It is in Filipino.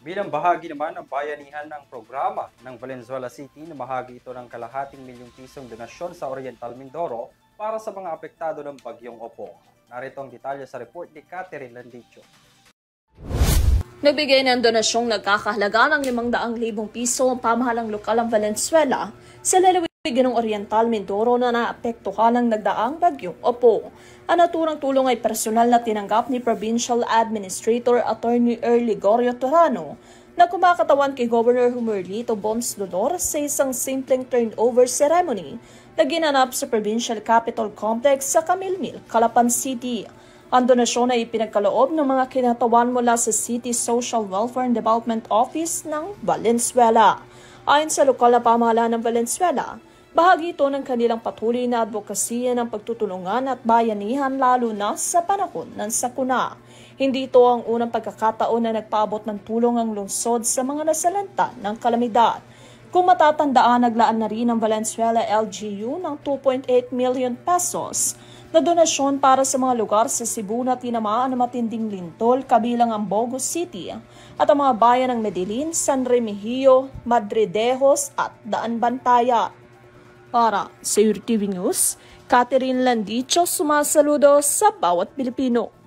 Bilang bahagi naman ng bayanihan ng programa ng Valenzuela City na bahagi ito ng kalahating milyong pisong donasyon sa Oriental Mindoro para sa mga apektado ng Bagyong Opo. Narito ang detalye sa report ni Catherine Landicho. Nagbigay ng donasyong nagkakahalaga ng 500,000 piso ang pamahalang lokal ng Valenzuela sa lalawigan ng Oriental Mindoro na naapektuhan ng nagdaang Bagyong Opo. Ang naturang tulong ay personal na tinanggap ni Provincial Administrator Attorney Early Gorio Torano na kumakatawan kay Governor Humerlito Boms Dolor sa isang simpleng turnover ceremony na ginanap sa Provincial Capitol Complex sa Camilmil, Calapan City. Ang donasyon ay ipinagkaloob ng mga kinatawan mula sa City Social Welfare and Development Office ng Valenzuela. Ayon sa lokal na pamahalaan ng Valenzuela, bahagi ito ng kanilang patuloy na advokasya ng pagtutulungan at bayanihan lalo na sa panahon ng sakuna. Hindi ito ang unang pagkakataon na nagpaabot ng tulong ang lungsod sa mga nasalanta ng kalamidad. Kung matatandaan, naglaan na rin ang Valenzuela LGU ng 2.8 million pesos na donasyon para sa mga lugar sa Cebu na tinamaan ng matinding lindol kabilang ang Bogo City at ang mga bayan ng Medellin, San Remigio, Madridejos at Daan Bantaya. Para sa URTV News, Catherine Landicho sumasaludo sa bawat Pilipino.